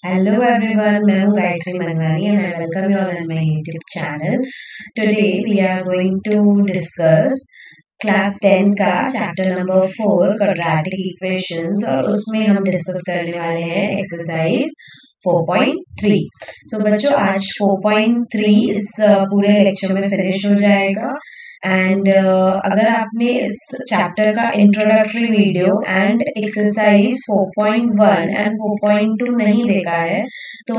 Hello everyone, मैं हूँ Gayatri Manwani and I welcome you all on my YouTube channel. Today we are going to discuss class 10 का chapter number 4 quadratic equations और उसमें हम discuss करने वाले हैं एक्सरसाइज 4.3. सो बच्चों आज 4.3 इस पूरे लेक्चर में फिनिश हो जाएगा एंड अगर आपने इस चैप्टर का introductory video and exercise 4.1 and 4.2 नहीं देखा है तो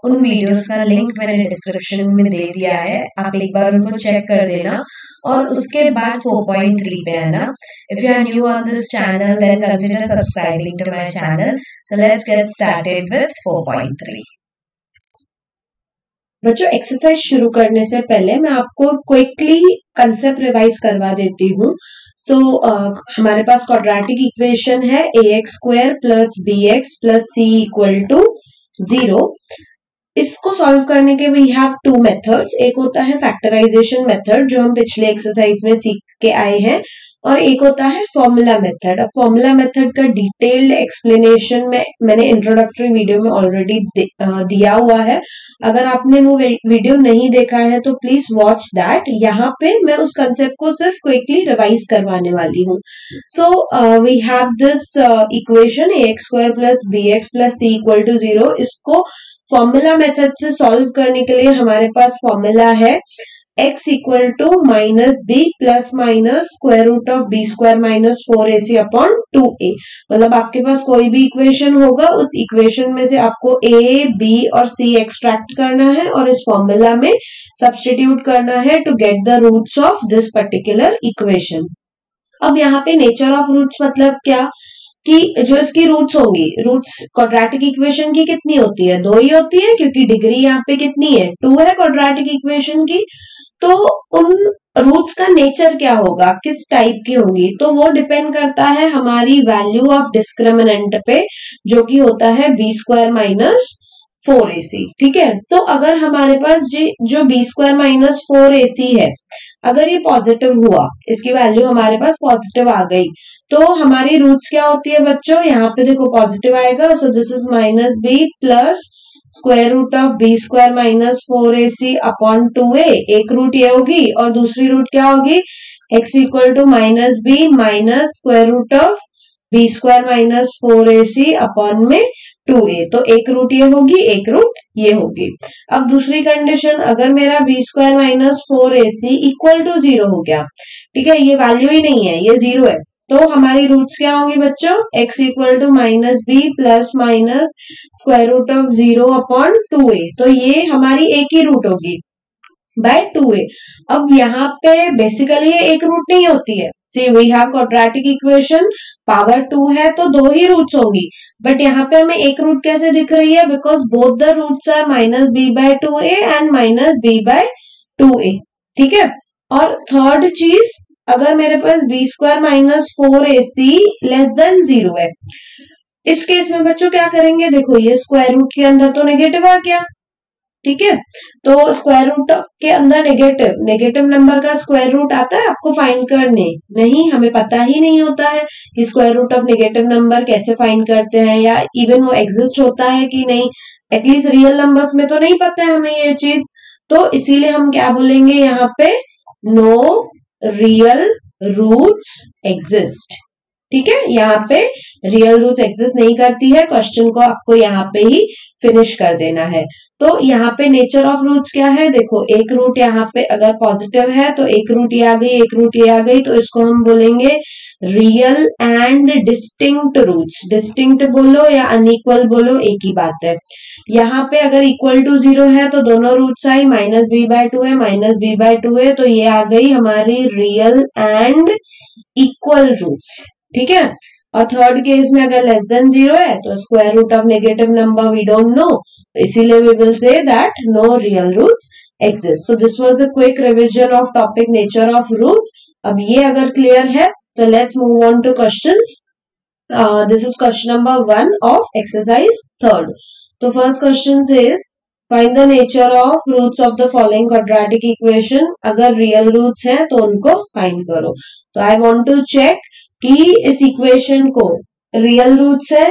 उन वीडियोस का लिंक मैंने डिस्क्रिप्शन में दे दिया है, आप एक बार उनको चेक कर देना और उसके बाद 4.3 पे है ना. If you are new on this channel then consider subscribing to my channel. So let's get started with 4.3. बच्चों एक्सरसाइज शुरू करने से पहले मैं आपको क्विकली कंसेप्ट रिवाइज करवा देती हूँ. हमारे पास क्वाड्रेटिक इक्वेशन है ax² plus bx plus c equal to 0. इसको सॉल्व करने के वी हैव टू मेथड्स. एक होता है फैक्टराइजेशन मेथड जो हम पिछले एक्सरसाइज में सीख के आए हैं और एक होता है फॉर्मूला मेथड. अब फॉर्मूला मेथड का डिटेल्ड एक्सप्लेनेशन में मैंने इंट्रोडक्टरी वीडियो में ऑलरेडी दिया हुआ है. अगर आपने वो वीडियो नहीं देखा है तो प्लीज वॉच दैट. यहाँ पे मैं उस कंसेप्ट को सिर्फ क्विकली रिवाइज करवाने वाली हूँ. So we have this equation ax² plus bx plus c equal to 0. इसको फॉर्मूला मेथड से सॉल्व करने के लिए हमारे पास फॉर्मूला है x equal to minus B plus minus square root of B square minus 4ac upon 2a. मतलब आपके पास कोई भी इक्वेशन होगा उस इक्वेशन में से आपको a, b और c एक्सट्रैक्ट करना है और इस फॉर्मूला में सब्स्टिट्यूट करना है to get the roots of this particular equation. अब यहाँ पे नेचर ऑफ रूट्स मतलब क्या कि जो इसकी रूट्स होंगी, रूट्स क्वाड्रेटिक इक्वेशन की कितनी होती है? 2 ही होती है क्योंकि डिग्री यहाँ पे कितनी है? 2 है क्वाड्रेटिक इक्वेशन की. तो उन रूट्स का नेचर क्या होगा, किस टाइप की होगी, तो वो डिपेंड करता है हमारी वैल्यू ऑफ डिस्क्रिमिनेंट पे जो कि होता है b² माइनस 4ac. ठीक है, तो अगर हमारे पास जो b² माइनस 4ac है अगर ये पॉजिटिव हुआ, इसकी वैल्यू हमारे पास पॉजिटिव आ गई तो हमारी रूट्स क्या होती है बच्चों? यहाँ पे देखो पॉजिटिव आएगा. So this is minus B plus square root of b² minus 4ac upon 2a. एक रूट ये होगी और दूसरी रूट क्या होगी? x equal to minus B minus square root of b² minus 4ac upon में 2a. तो एक रूट ये होगी, एक रूट ये होगी. अब दूसरी कंडीशन, अगर मेरा b² minus 4ac equal to 0 हो गया, ठीक है, ये वैल्यू ही नहीं है, ये 0 है, तो हमारी रूट्स क्या होंगी बच्चों? x equal to minus B plus minus square root of 0 upon 2a. तो ये हमारी एक ही रूट होगी बाय 2a. अब यहाँ पे बेसिकली ये एक रूट नहीं होती है. So we have quadratic equation, power 2 है तो 2 ही रूट्स होंगी, बट यहाँ पे हमें एक रूट कैसे दिख रही है? Because both the roots are minus B by 2a and minus B by 2a. ठीक है, और थर्ड चीज, अगर मेरे पास b² minus 4ac less than 0 है, इस केस में बच्चों क्या करेंगे? देखो ये स्क्वायर रूट के अंदर तो नेगेटिव आ गया, ठीक है, तो स्क्वायर रूट के अंदर नेगेटिव नंबर का स्क्वायर रूट आता है आपको फाइंड करने? नहीं, हमें पता ही नहीं होता है कि square root of negative number कैसे फाइंड करते हैं या इवन वो एग्जिस्ट होता है कि नहीं. एटलीस्ट रियल नंबर्स में तो नहीं पता है हमें ये चीज. तो इसीलिए हम क्या बोलेंगे यहाँ पे? No real roots exist. ठीक है, यहाँ पे रियल रूट्स एग्जिस्ट नहीं करती है. क्वेश्चन को आपको यहाँ पे ही फिनिश कर देना है. तो यहाँ पे नेचर ऑफ रूट्स क्या है? देखो एक रूट यहाँ पे अगर पॉजिटिव है तो एक रूट ये आ गई, एक रूट ये आ गई, तो इसको हम बोलेंगे real and distinct roots. Distinct बोलो या अनइक्वल बोलो, एक ही बात है. यहाँ पे अगर इक्वल टू 0 है तो दोनों रूट्स आई, माइनस बी बाय 2 है माइनस बी बाय 2 है, तो ये आ गई हमारी रियल एंड इक्वल रूट्स. ठीक है, और थर्ड केस में अगर लेस देन 0 है तो square root of negative number we don't know, इसीलिए we will say that no real roots exist. So this was a quick revision of topic nature of roots. अब ये अगर clear है तो let's move on to questions. This is question number 1 of exercise 3rd. तो first question is find the nature of roots of the following quadratic equation. अगर real roots हैं तो उनको फाइंड करो. तो आई वांट टू चेक कि इस equation को रियल रूट्स है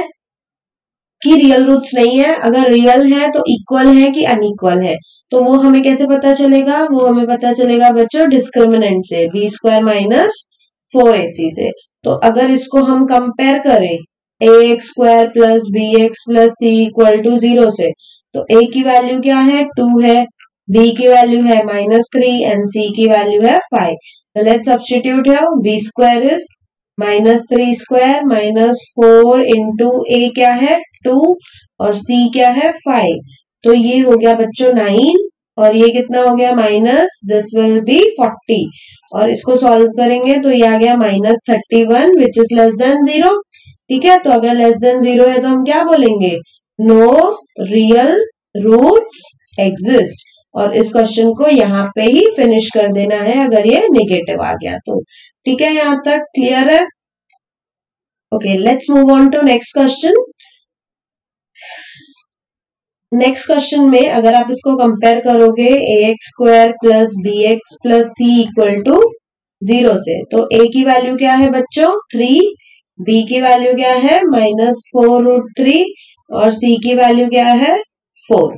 कि रियल रूट्स नहीं है, अगर रियल है तो इक्वल है कि अनइक्वल है, तो वो हमें कैसे पता चलेगा? वो हमें पता चलेगा बच्चों डिस्क्रिमिनेंट से, बी स्क्वायर माइनस 4ac से। तो अगर इसको हम कंपेयर करें a x square plus b x plus c equal to 0 से, तो a की वैल्यू क्या है? 2 है, b की वैल्यू है -3 एंड c की वैल्यू है 5। तो let's substitute here, b square is -3 square -4 into a क्या है 2 और c क्या है 5। तो ये हो गया बच्चों 9 और ये कितना हो गया माइनस, दिस विल बी 40 और इसको सॉल्व करेंगे तो ये आ गया -31 विच इज लेस देन 0। ठीक है, तो अगर लेस देन 0 है तो हम क्या बोलेंगे? No real roots exist. और इस क्वेश्चन को यहाँ पे ही फिनिश कर देना है अगर ये नेगेटिव आ गया तो। ठीक है, यहाँ तक क्लियर है? Okay, let's move on to next question. Next question में अगर आप इसको कंपेयर करोगे a x square plus b x plus c equal to 0 से, तो a की वैल्यू क्या है बच्चों? 3, b की वैल्यू क्या है? -4√3 और c की वैल्यू क्या है? 4।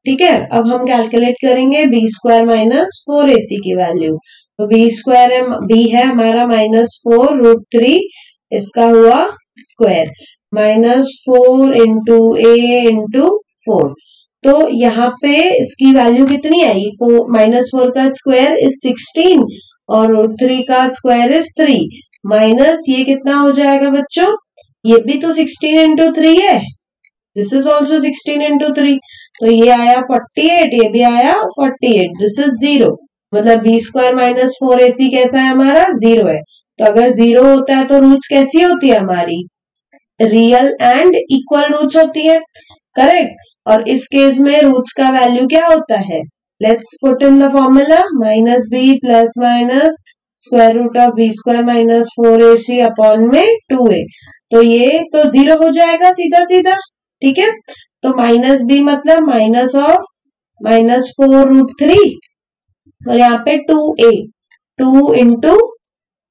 ठीक है, अब हम कैलकुलेट करेंगे b स्क्वायर माइनस 4ac की वैल्यू। तो b स्क्वायर है, b है हमारा -4√3, इसका हुआ स्क्वायर -4 इंटू a इंटू 4। तो यहाँ पे इसकी वैल्यू कितनी आई? -4 का स्क्वायर इज 16 और √3 का स्क्वायर इज 3 माइनस ये कितना हो जाएगा बच्चों? ये भी तो 16 इंटू 3 है, दिस इज ऑल्सो 16 इंटू 3, तो ये आया 48, ये भी आया 48, दिस इज 0। मतलब b स्क्वायर माइनस 4ac कैसा है हमारा? 0 है। तो अगर 0 होता है तो रूट्स कैसी होती है हमारी? रियल एंड इक्वल रूट्स होती है, करेक्ट। और इस केस में रूट्स का वैल्यू क्या होता है? Let's put in the formula, -b plus minus square root of b square minus 4ac upon में 2a। तो ये तो 0 हो जाएगा सीधा सीधा। ठीक है, तो -b मतलब माइनस ऑफ -4√3 और यहाँ पे 2a, 2 इंटू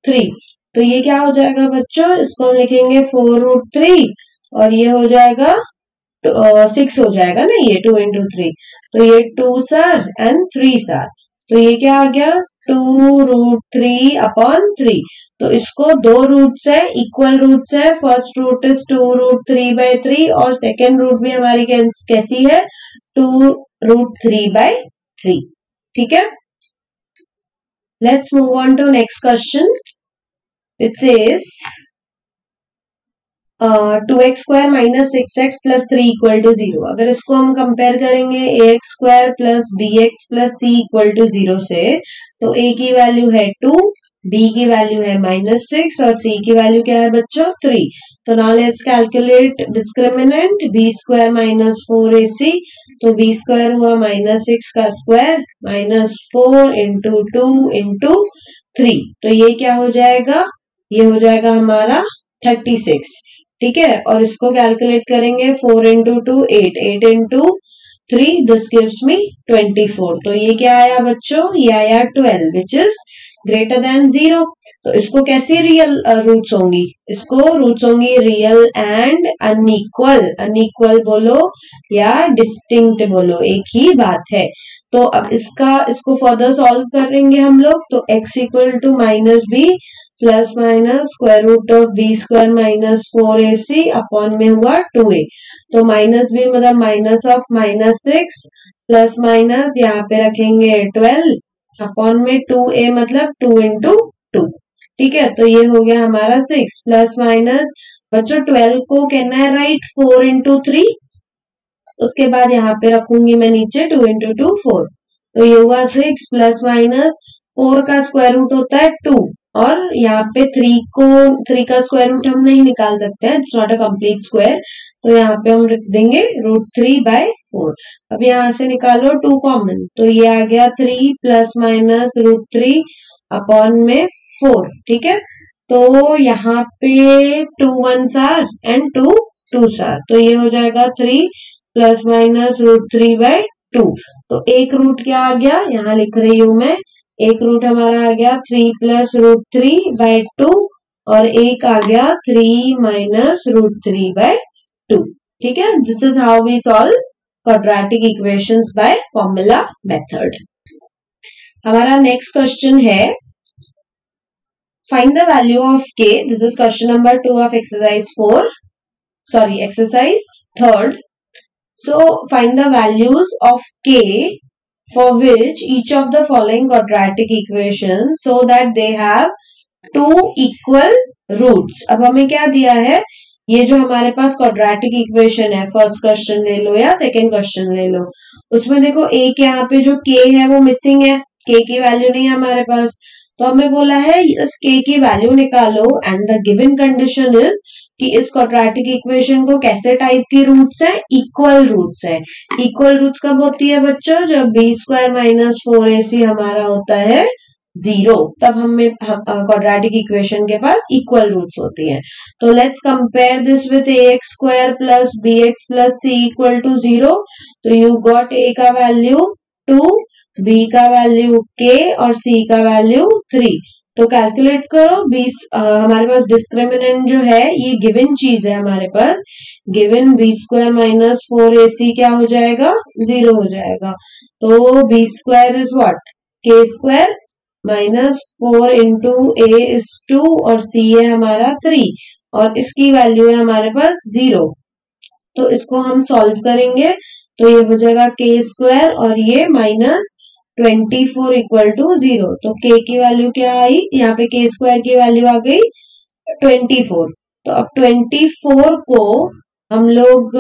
3, तो ये क्या हो जाएगा बच्चों? इसको हम लिखेंगे 4√3 और ये हो जाएगा 6 हो जाएगा ना, ये 2 इंटू 3, तो ये 2 सर एंड 3 सर, तो ये क्या आ गया? 2√3 अपॉन 3। तो इसको दो रूट्स है, इक्वल रूट्स है, फर्स्ट रूट इज 2√3/3 और सेकेंड रूट भी हमारी कैसी है? 2√3/3। ठीक है, let's move on to next question. It says 2x square minus 6x plus 3 equal to 0। अगर इसको हम कंपेयर करेंगे a x square plus b x plus c equal to 0 से, तो a की वैल्यू है 2, b की वैल्यू है -6 और c की वैल्यू क्या है बच्चों? 3। तो now let's calculate discriminant, b square minus 4ac, तो b स्क्वायर हुआ -6 का स्क्वायर -4 इंटू 2 इंटू 3, तो ये क्या हो जाएगा? ये हो जाएगा हमारा 36। ठीक है, और इसको कैलकुलेट करेंगे 4 into 2 8, 8 into 3 this gives me 24। तो ये क्या आया बच्चों? ये आया 12 विच इज ग्रेटर देन 0। तो इसको कैसी रियल रूट्स होंगी? इसको रूट्स होंगी रियल एंड अनइक्वल। अनइक्वल बोलो या डिस्टिंक्ट बोलो, एक ही बात है। तो अब इसको फर्दर सॉल्व करेंगे हम लोग, तो x equal to -b plus minus square root of b square minus 4ac upon में हुआ 2a। तो -b मतलब माइनस ऑफ -6 प्लस माइनस यहाँ पे रखेंगे 12 अपॉन में 2a मतलब 2 इंटू 2। ठीक है, तो ये हो गया हमारा 6 प्लस माइनस बच्चों 12 को कहना है राइट 4 इंटू 3, उसके बाद यहाँ पे रखूंगी मैं नीचे 2 इंटू 2 4, तो ये हुआ 6 प्लस माइनस 4 का स्क्वायर रूट होता है 2 और यहाँ पे 3 का स्क्वायर रूट हम नहीं निकाल सकते हैं, it's not a complete square, तो यहाँ पे हम रख देंगे √3/4। अब यहाँ से निकालो 2 कॉमन, तो ये आ गया 3 प्लस माइनस √3 अपॉन में 4। ठीक है, तो यहाँ पे 2 1s are and 2 2s are, तो ये हो जाएगा 3 प्लस माइनस √3/2। तो एक रूट क्या आ गया? यहाँ लिख रही हूं मैं, एक रूट हमारा आ गया 3 प्लस √3/2 और एक आ गया 3 माइनस √3/2। ठीक है, this is how we solve quadratic equations by formula method. हमारा नेक्स्ट क्वेश्चन है find the value of K. This is question number 2 of exercise 3rd. So find the values of k for which each of the following quadratic equations so that they have two equal roots। अब हमें क्या दिया है, ये जो हमारे पास quadratic equation है, first question ले लो या सेकेंड क्वेश्चन ले लो, उसमें देखो एक यहाँ पे जो k है वो मिसिंग है, k की वैल्यू नहीं है हमारे पास, तो हमें बोला है इस k की वैल्यू निकालो and the given condition is कि इस क्वाड्रेटिक इक्वेशन को कैसे टाइप की रूट्स है, इक्वल रूट्स है। इक्वल रूट्स कब होती है बच्चों, जब b² माइनस 4ac हमारा होता है 0, तब हमें क्वाड्रेटिक इक्वेशन के पास इक्वल रूट्स होती हैं। तो let's compare this with ax² plus bx plus c equal to 0। तो यू गॉट a का वैल्यू 2, b का वैल्यू k और c का वैल्यू 3। तो कैलकुलेट करो, 20 हमारे पास डिस्क्रिमिनेंट जो है ये गिवन चीज है हमारे पास, गिवन b² माइनस 4ac क्या हो जाएगा, 0 हो जाएगा। तो b² is what, k² minus 4 into a is 2 और c है हमारा 3 और इसकी वैल्यू है हमारे पास 0। तो इसको हम सॉल्व करेंगे तो ये हो जाएगा k² और ये माइनस 24 इक्वल टू 0। तो k की वैल्यू क्या आई, यहाँ पे k² की वैल्यू आ गई 24। तो अब 24 को हम लोग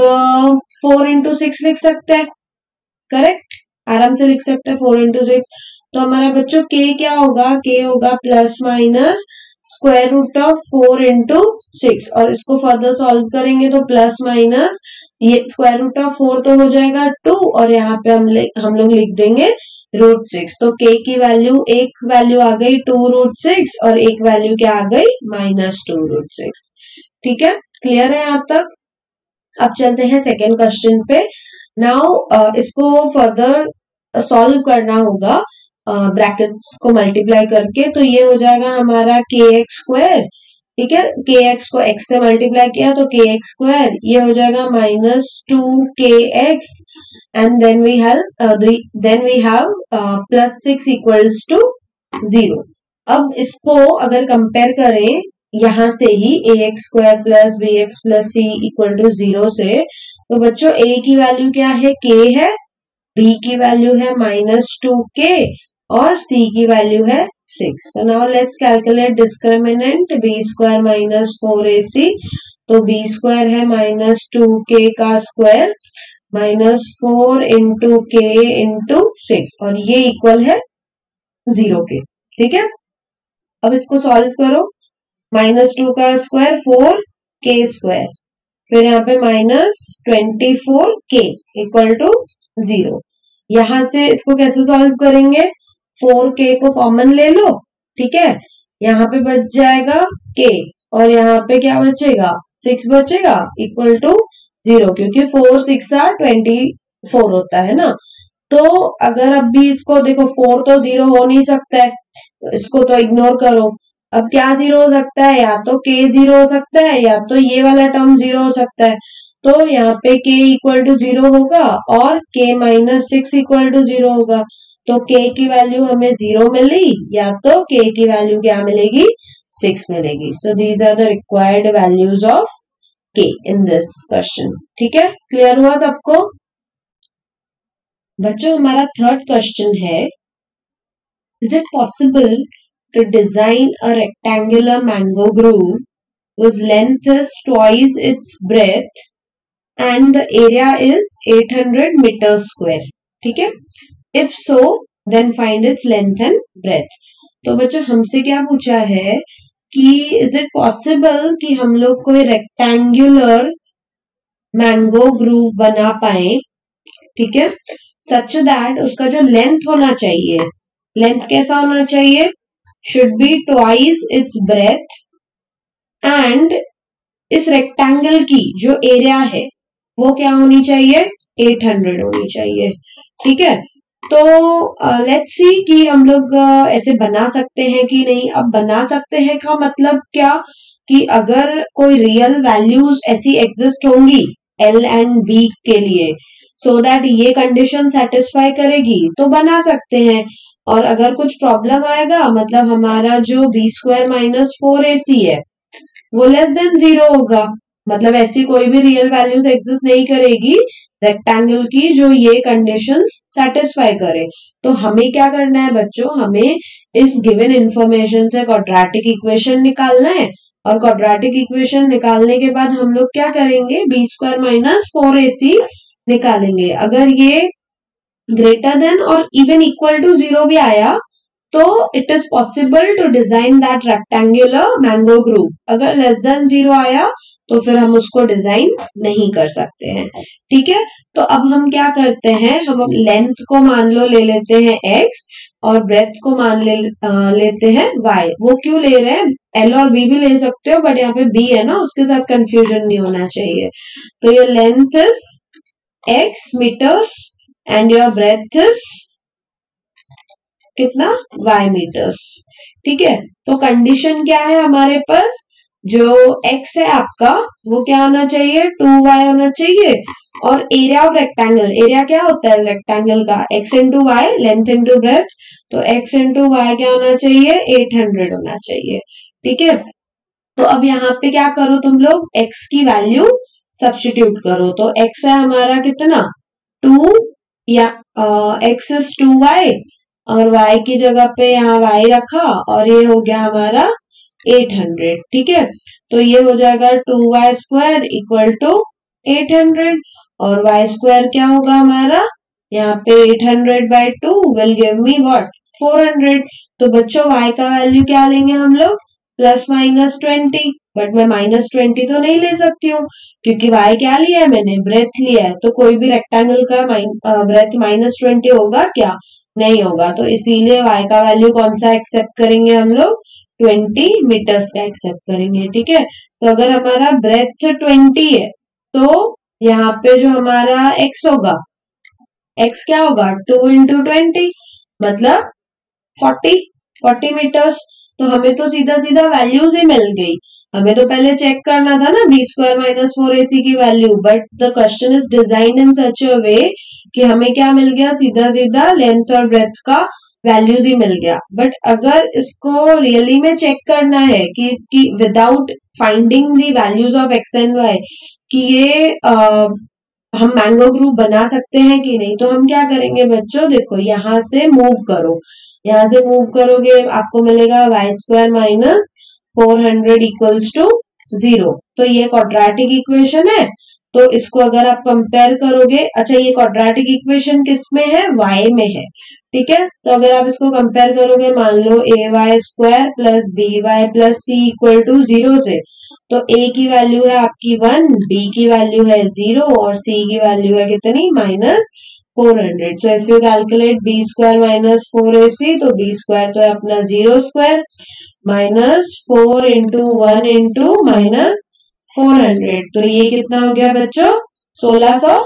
4 इंटू 6 लिख सकते हैं, करेक्ट, आराम से लिख सकते हैं 4 इंटू 6। तो हमारा बच्चों k क्या होगा, k होगा plus minus square root of 4 into 6 और इसको फर्दर सॉल्व करेंगे तो प्लस माइनस ये स्क्वायर रूट ऑफ 4 तो हो जाएगा 2 और यहाँ पे हम लोग लिख देंगे √6। तो k की वैल्यू, एक वैल्यू आ गई 2√6 और एक वैल्यू क्या आ गई माइनस 2√6। ठीक है, क्लियर है यहाँ तक। अब चलते हैं सेकेंड क्वेश्चन पे। नाउ इसको फर्दर सॉल्व करना होगा ब्रैकेट्स को मल्टीप्लाई करके। तो ये हो जाएगा हमारा kx², ठीक है, kx को x से मल्टीप्लाई किया तो kx², ये हो जाएगा minus 2kx and then we have plus 6 equals to 0। अब इसको अगर कंपेयर करें यहां से ही ax² plus bx plus c equal to 0 से, तो बच्चों a की वैल्यू क्या है, k है, b की वैल्यू है माइनस 2k और c की वैल्यू है 6। So now let's calculate discriminant b² minus 4ac। तो b² है माइनस 2k का square minus 4 into k into 6 और ये इक्वल है 0 के। ठीक है, अब इसको सॉल्व करो, माइनस 2 का स्क्वायर 4k², फिर यहाँ पे माइनस 24k इक्वल टू 0। यहां से इसको कैसे सॉल्व करेंगे, 4k को कॉमन ले लो, ठीक है, यहाँ पे बच जाएगा k और यहाँ पे क्या बचेगा, 6 बचेगा इक्वल टू 0, क्योंकि 4 6 24 होता है ना। तो अगर अब भी इसको देखो 4 तो 0 हो नहीं सकता है, तो इसको तो इग्नोर करो। अब क्या 0 हो सकता है, या तो k 0 हो सकता है या तो ये वाला टर्म 0 हो सकता है। तो यहाँ पे k इक्वल टू 0 होगा और k माइनस 6 इक्वल टू 0 होगा। तो k की वैल्यू हमें 0 मिली या तो k की वैल्यू क्या मिलेगी, 6 मिलेगी। So these are the required values of k in this question. ठीक है, क्लियर हुआ सबको। बच्चों हमारा थर्ड क्वेश्चन है, is it possible to design a rectangular mango grove whose length is twice its breadth and the area is 800 meters square। ठीक है, if so then find its length and breadth। तो बच्चों हमसे क्या पूछा है कि इज इट पॉसिबल कि हम लोग कोई रेक्टेंगुलर मैंगो ग्रूव बना पाए, ठीक है, सच दैट उसका जो लेंथ होना चाहिए, लेंथ कैसा होना चाहिए, should be twice its breath and इस रेक्टेंगल की जो एरिया है वो क्या होनी चाहिए, 800 होनी चाहिए। ठीक है, तो लेट्स सी कि हम लोग ऐसे बना सकते हैं कि नहीं। अब बना सकते हैं का मतलब क्या, कि अगर कोई रियल वैल्यूज ऐसी एग्जिस्ट होंगी L एंड B के लिए, सो दैट ये कंडीशन सेटिस्फाई करेगी तो बना सकते हैं। और अगर कुछ प्रॉब्लम आएगा, मतलब हमारा जो b² माइनस 4ac है वो लेस देन 0 होगा, मतलब ऐसी कोई भी रियल वैल्यूज एग्जिस्ट नहीं करेगी रेक्टेंगल की जो ये कंडीशंस सेटिस्फाई करे। तो हमें क्या करना है बच्चों, हमें इस गिवन इंफॉर्मेशन से क्वाड्रेटिक इक्वेशन निकालना है, और क्वाड्रेटिक इक्वेशन निकालने के बाद हम लोग क्या करेंगे, b² माइनस 4ac निकालेंगे। अगर ये ग्रेटर देन और इवन इक्वल टू 0 भी आया तो it is possible to design that rectangular mango grove. अगर लेस देन 0 आया तो फिर हम उसको डिजाइन नहीं कर सकते हैं। ठीक है, तो अब हम क्या करते हैं, हम लेंथ को मान लो ले लेते हैं x और ब्रेथ को मान लेते हैं y। वो क्यों ले रहे हैं, l और b भी ले सकते हो, बट यहाँ पे b है ना, उसके साथ कंफ्यूजन नहीं होना चाहिए। तो ये length is x metres and your breadth is कितना, y मीटर्स। ठीक है, तो कंडीशन क्या है हमारे पास, जो x है आपका वो क्या होना चाहिए, 2y होना चाहिए, और एरिया ऑफ रेक्टेंगल, एरिया क्या होता है रेक्टेंगल का, x into Y, length into breadth, तो x इंटू वाई क्या होना चाहिए, 800 होना चाहिए। ठीक है, तो अब यहाँ पे क्या करो तुम लोग, x की वैल्यू सब्स्टिट्यूट करो। तो x है हमारा कितना 2, या x इज 2y, और y की जगह पे यहाँ y रखा, और ये हो गया हमारा 800। ठीक है, तो ये हो जाएगा 2y² इक्वल टू 800, और y² क्या होगा हमारा, यहाँ पे 800/2 विल गिव मी व्हाट, 400। तो बच्चों y का वैल्यू क्या लेंगे हम लोग, ±20, बट मैं -20 तो नहीं ले सकती हूँ क्योंकि y क्या लिया है मैंने, ब्रेथ लिया है। तो कोई भी रेक्टेंगल का ब्रेथ -20 होगा क्या, नहीं होगा। तो इसीलिए y का वैल्यू कौन सा एक्सेप्ट करेंगे हम लोग, 20 मीटर्स का एक्सेप्ट करेंगे। ठीक है, तो अगर हमारा ब्रेथ 20 है तो यहाँ पे जो हमारा x होगा, x क्या होगा 2 इंटू 20 मतलब 40 मीटर्स। तो हमें तो सीधा सीधा वैल्यूज ही मिल गई, हमें तो पहले चेक करना था ना b² माइनस 4ac की value, but the question is designed in such a way कि हमें क्या मिल गया, सीधा सीधा लेंथ और ब्रेथ का वैल्यूज ही मिल गया। बट अगर इसको रियली में चेक करना है कि इसकी without finding the values of x and y कि ये हम मैंगो ग्रूव बना सकते हैं कि नहीं, तो हम क्या करेंगे बच्चों, देखो यहां से मूव करो, यहां से मूव करोगे आपको मिलेगा y² माइनस 400 इक्वल्स टू 0। तो ये क्वाड्रेटिक इक्वेशन है, तो इसको अगर आप कंपेयर करोगे, अच्छा ये क्वाड्रेटिक इक्वेशन किस में है, y में है। ठीक है, तो अगर आप इसको कंपेयर करोगे, मान लो ay² plus by plus c equal to 0 से, तो a की वैल्यू है आपकी 1, b की वैल्यू है 0 और c की वैल्यू है कितनी, -400। So if you calculate b² minus 4ac, तो b² तो है अपना 0² -4 इंटू 1 इंटू -400, तो ये कितना हो गया बच्चों 1600।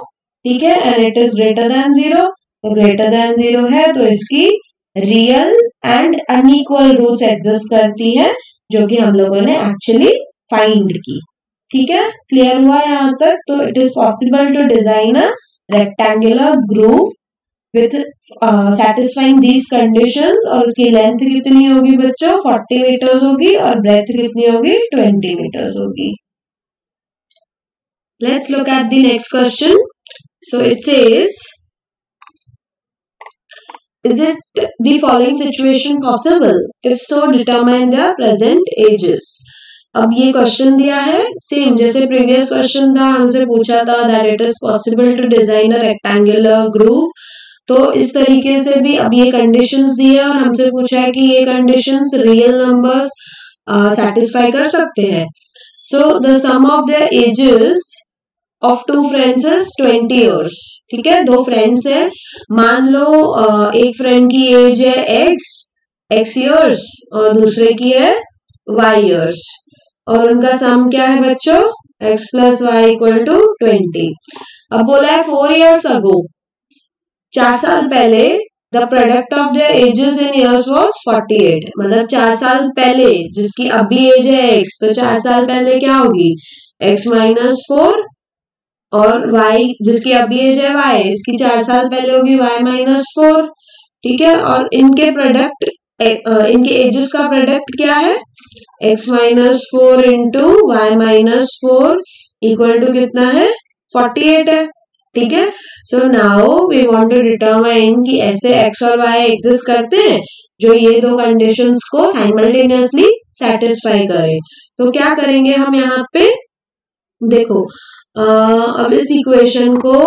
ठीक है, and it is greater than 0, तो ग्रेटर देन 0 है तो इसकी real and unequal roots exist करती है, जो कि हम लोगों ने एक्चुअली फाइंड की। ठीक है, क्लियर हुआ यहाँ तक। तो it is possible to design a rectangular grove with satisfying these conditions, और उसकी लेंथ कितनी होगी बच्चों 40 मीटर्स होगी, और ब्रेथ कितनी होगी 20 मीटर्स होगी। Let's look at the next question. So it says, is it the following situation possible? If so, determine the present ages. अब ये क्वेश्चन दिया है सेम जैसे प्रीवियस क्वेश्चन था, हमसे पूछा था that it is possible to design a rectangular grove. तो इस तरीके से भी अब ये कंडीशंस दी है और हमसे पूछा है कि ये कंडीशंस रियल नंबर्स सेटिस्फाई कर सकते हैं। So the sum of their ages of two friends is 20 years। ठीक है, दो फ्रेंड्स है, मान लो एक फ्रेंड की एज है x years और दूसरे की है y years, और उनका सम क्या है बच्चों, x plus Y equal to 20। अब बोला है 4 years ago, 4 साल पहले the product of the ages in years was 48, मतलब 4 साल पहले जिसकी अभी एज है x, तो 4 साल पहले क्या होगी x -4 और y जिसकी अभी एज है y, इसकी 4 साल पहले होगी y-4, ठीक है। और इनके प्रोडक्ट, इनके एजेस का प्रोडक्ट क्या है, x-4 into y-4 equal to कितना है, 48 है, ठीक है। So now we want to determine कि ऐसे x और y एग्जिस्ट करते हैं जो ये दो कंडीशंस को साइमल्टेनियसली सेटिस्फाई करे। तो क्या करेंगे हम यहाँ पे, देखो अब इस इक्वेशन को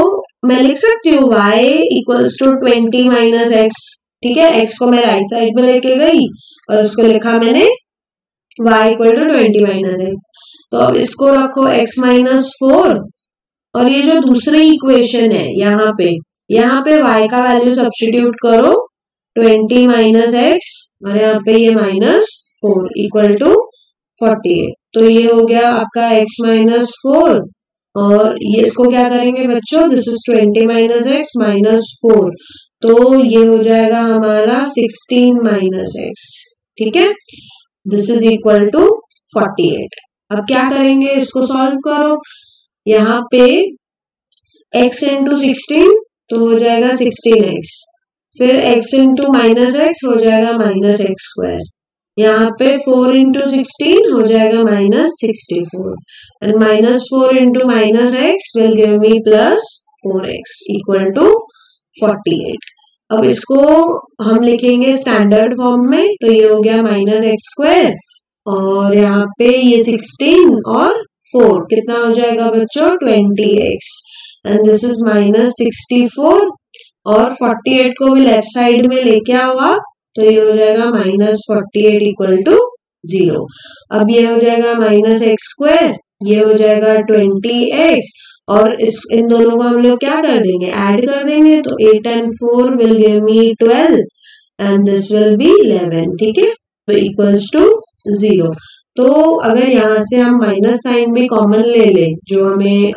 मैं लिख सकती हूँ y equals to 20 minus x, ठीक है। x को मैं राइट साइड में लेके गई और उसको लिखा मैंने y equal to 20 minus x. तो अब इसको रखो x-4 और ये जो दूसरी इक्वेशन है यहाँ पे y का वैल्यू सब्स्टिट्यूट करो 20 माइनस एक्स और यहाँ पे ये -4 इक्वल टू 48। तो ये हो गया आपका x-4 और ये इसको क्या करेंगे बच्चों, दिस इज 20 माइनस एक्स -4, तो ये हो जाएगा हमारा 16 माइनस एक्स, ठीक है। This is equal to 48। अब क्या करेंगे, इसको सॉल्व करो, यहाँ पे x इंटू 16 तो हो जाएगा 16x, फिर x इंटू माइनस एक्स हो जाएगा -x², यहाँ पे 4 इंटू 16 हो जाएगा -64 and -4 into -x will give me +4x equal to 48। अब इसको हम लिखेंगे स्टैंडर्ड फॉर्म में, तो ये हो गया -x² और यहाँ पे ये 16 और 4 कितना हो जाएगा बच्चों, 20x and this is -64 और 48 को भी लेफ्ट साइड में लेके आओ तो ये हो जाएगा -48 इक्वल टू 0। अब ये हो जाएगा -x², ये हो जाएगा 20x और इन दोनों को हम लोग क्या कर देंगे, ऐड कर देंगे, तो 8 and 4 will give me 12 and this will be 11, ठीक है, तो इक्वल्स टू 0। तो अगर यहाँ से हम माइनस साइन भी कॉमन ले ले जो हमें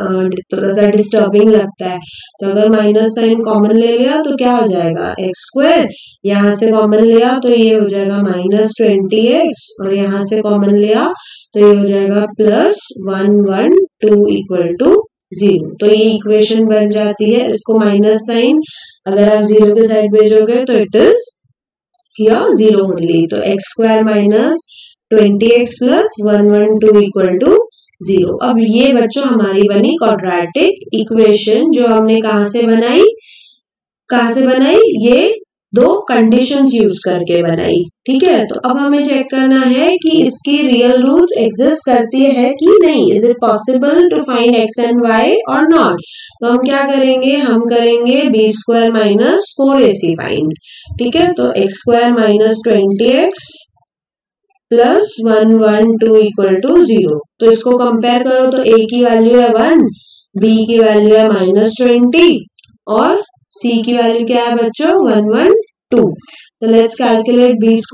थोड़ा सा डिस्टर्बिंग लगता है, तो अगर माइनस साइन कॉमन ले लिया तो क्या हो जाएगा, x², यहाँ से कॉमन लिया तो ये हो जाएगा -20x और यहाँ से कॉमन लिया तो ये हो जाएगा +112 इक्वल टू 0। तो ये इक्वेशन बन जाती है, इसको माइनस साइन अगर आप 0 के साइड भेजोगे तो इट इज हियर 0 ओनली, तो x² -20x + 112 इक्वल टू 0। अब ये बच्चों हमारी बनी क्वाड्रेटिक इक्वेशन जो हमने कहां से बनाई, ये दो कंडीशंस यूज करके बनाई, ठीक है। तो अब हमें चेक करना है कि इसकी रियल रूट्स एग्जिस्ट करती है कि नहीं, is it possible to find x and y और नॉट। तो हम क्या करेंगे, हम करेंगे b² - 4ac फाइंड, ठीक है। तो x² - 20x + 112 इक्वल टू 0। तो इसको कंपेयर करो तो a की वैल्यू है 1, b की वैल्यू है -20 और c की वैल्यू क्या है बच्चों, 112। तो let's calculate b² -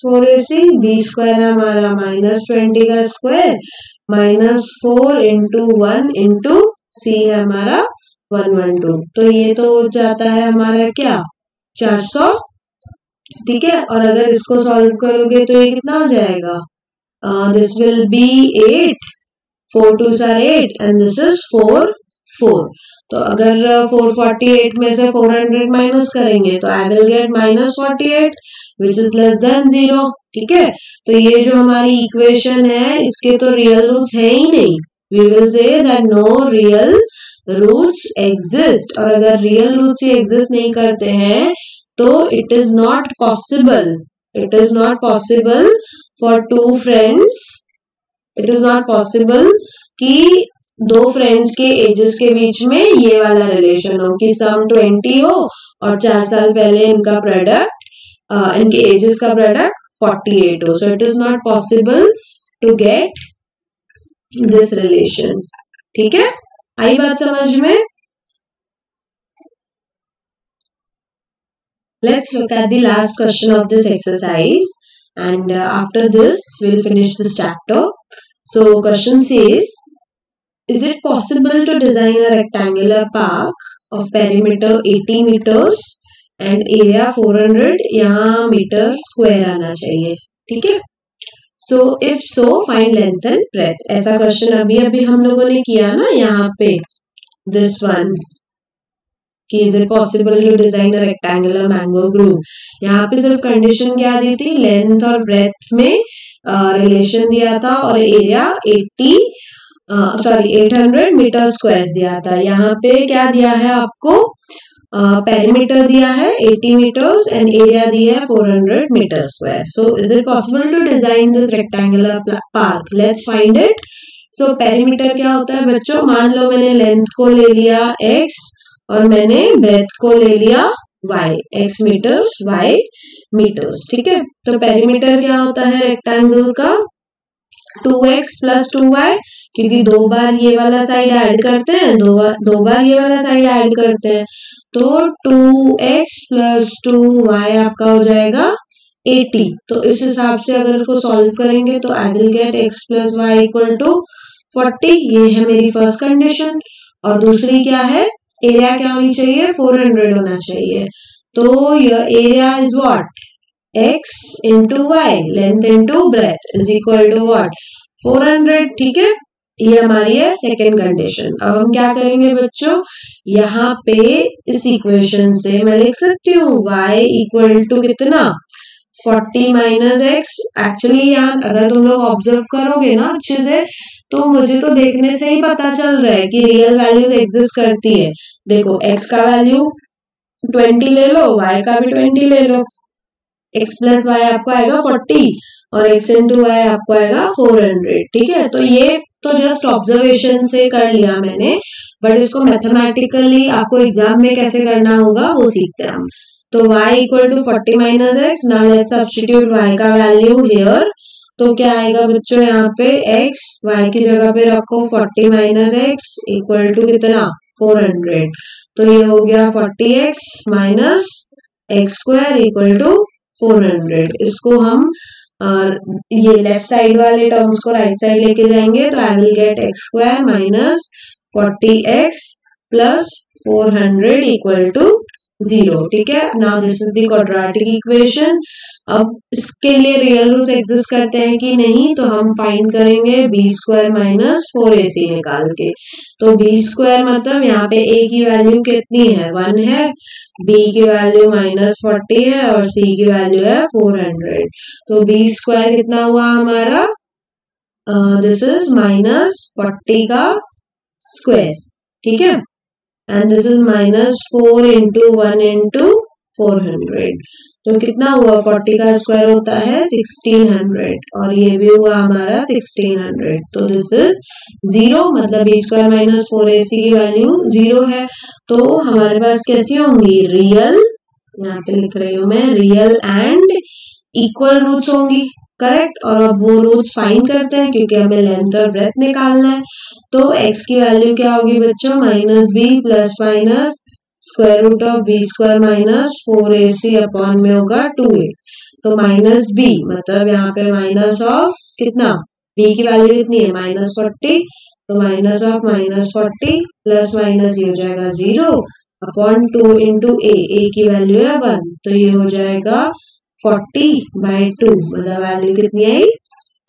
4ac, b² हमारा -20 का स्क्वायर -4 इंटू 1 इंटू c है हमारा 112, तो ये तो हो जाता है हमारा क्या, 400, ठीक है। और अगर इसको सॉल्व करोगे तो ये कितना हो जाएगा, this will be 8, 4 2s are 8 and this is 4। तो अगर 448 में से 400 माइनस करेंगे तो I will gate -48 which is less than 0, ठीक है। तो ये जो हमारी इक्वेशन है इसके तो रियल रूट्स है ही नहीं, we will say that no real roots exist. और अगर रियल रूट्स एग्जिस्ट नहीं करते हैं तो it is not possible for two friends, it is not possible कि दो फ्रेंड्स के एजेस के बीच में ये वाला रिलेशन हो कि सम 20 हो और 4 साल पहले इनका प्रोडक्ट, इनके एजेस का प्रोडक्ट 48 हो। So it is not possible to get this relation, ठीक है। आई बात समझ में। Let's look at the last question of this exercise and after this we'll finish this chapter. So question says, is it possible to design a rectangular park of perimeter 80 meters and area 400, यहाँ metre square आना चाहिए, ठीक है। So if so find length and breadth। ऐसा question अभी हम लोगों ने किया ना यहाँ पे this one is it possible to design a rectangular mango groove. यहाँ पे सिर्फ कंडीशन क्या दी थी, लेंथ और ब्रेथ में रिलेशन दिया था और एरिया 800 मीटर स्क्वायर दिया था. यहाँ पे क्या दिया है आपको, पेरीमीटर दिया है 80 meters एंड एरिया दिया है 400 metre square. So is it possible to design this rectangular park? Let's find it. So perimeter क्या होता है बच्चों, मान लो मैंने लेंथ को ले लिया x और मैंने ब्रेथ को ले लिया y, x metres y metres. ठीक है, तो पेरीमीटर क्या होता है रेक्टेंगल का, 2x plus 2y, क्योंकि दो बार ये वाला साइड ऐड करते हैं, दो बार ये वाला साइड ऐड करते हैं, तो 2x plus 2y आपका हो जाएगा 80. तो इस हिसाब से अगर इसको सॉल्व करेंगे तो I will gate x plus y equal to 40. ये है मेरी फर्स्ट कंडीशन. और दूसरी क्या है, एरिया क्या होनी चाहिए, 400 होना चाहिए. तो your area is what, x into y, length into breadth is equal to what, 400. ठीक है, ये हमारी है सेकेंड कंडीशन. अब हम क्या करेंगे बच्चों, यहाँ पे इस इक्वेशन से मैं लिख सकती हूँ y इक्वल टू कितना, 40 माइनस एक्स. एक्चुअली यहाँ अगर तुम लोग ऑब्जर्व करोगे ना अच्छे से, तो मुझे तो देखने से ही पता चल रहा है कि रियल वैल्यूज एग्जिस्ट करती है. देखो x का वैल्यू 20 ले लो, y का भी 20 ले लो. x प्लस वाई आपको आएगा 40 और x इंटू वाई आपको आएगा 400. ठीक है, तो ये तो जस्ट ऑब्जर्वेशन से कर लिया मैंने, बट इसको मैथमेटिकली आपको एग्जाम में कैसे करना होगा वो सीखते हैं हम. तो y equal to 40 minus x. Now let's substitute y का वैल्यू हियर. तो क्या आएगा बच्चों, यहाँ पे x y की जगह पे रखो 40 माइनस एक्स इक्वल टू कितना, 400. तो ये हो गया 40x minus x square equal to 400. इसको हम ये लेफ्ट साइड वाले टर्म्स को राइट साइड लेके जाएंगे, तो I will get x square minus 40x plus 400 equal to 0. ठीक है, now this is the quadratic equation. अब इसके लिए रियल रूट्स एग्जिस्ट करते हैं कि नहीं, तो हम फाइंड करेंगे b स्क्वायर माइनस 4ac निकाल के. तो b स्क्वायर मतलब यहाँ पे a की वैल्यू कितनी है, 1 है, b की वैल्यू माइनस 40 है और c की वैल्यू है 400. तो b स्क्वायर कितना हुआ हमारा, दिस इज माइनस 40 का स्क्वायर. ठीक है, and this is minus 4 into 1 into 400. तो कितना हुआ, 40 का स्क्वायर होता है 1600 और ये भी हुआ हमारा 1600. तो दिस इज 0, मतलब बी स्क्वायर माइनस 4ac की वैल्यू 0 है. तो हमारे पास कैसी होंगी, रियल, यहाँ पे लिख रही हूं मैं, रियल एंड इक्वल रूट्स होंगी. करेक्ट, और अब वो रूट्स फाइंड करते हैं क्योंकि हमें लेंथ और ब्रेथ निकालना है. तो x की वैल्यू क्या होगी बच्चों, minus b plus minus square root of b square minus 4ac upon में होगा 2a. तो माइनस b मतलब यहाँ पे माइनस ऑफ कितना, b की वैल्यू कितनी है, माइनस 40. तो minus of minus 40 plus minus ये हो जाएगा 0 अपॉन 2 इंटू a की वैल्यू है 1. तो ये हो जाएगा 40/2, मतलब वैल्यू कितनी आई,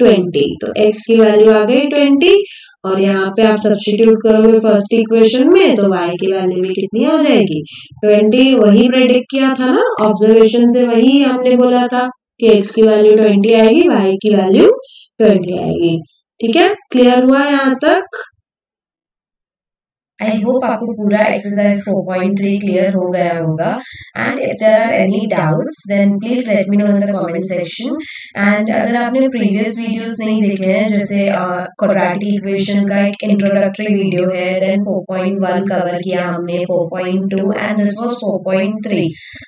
20. तो x की वैल्यू आ गई 20 और यहाँ पे आप सब्स्टिट्यूट करोगे फर्स्ट इक्वेशन में, तो y की वैल्यू भी कितनी आ जाएगी, 20. वही प्रेडिक्ट किया था ना ऑब्जर्वेशन से, वही हमने बोला था कि x की वैल्यू 20 आएगी, y की वैल्यू 20 आएगी. ठीक है, क्लियर हुआ यहाँ तक? I hope आपको पूरा exercise 4.3 क्लियर हो गया होगा. And if there are any doubts, then please let me know in the comment section. And अगर आपने previous videos नहीं देखे हैं, जैसे quadratic equation का एक introductory video है, then 4.1 cover किया हमने, 4.2 and this was 4.3.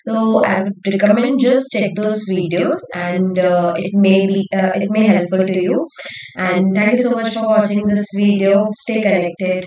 So I would recommend just check those videos and it may helpful to you. And thank you so much for watching this video. Stay connected.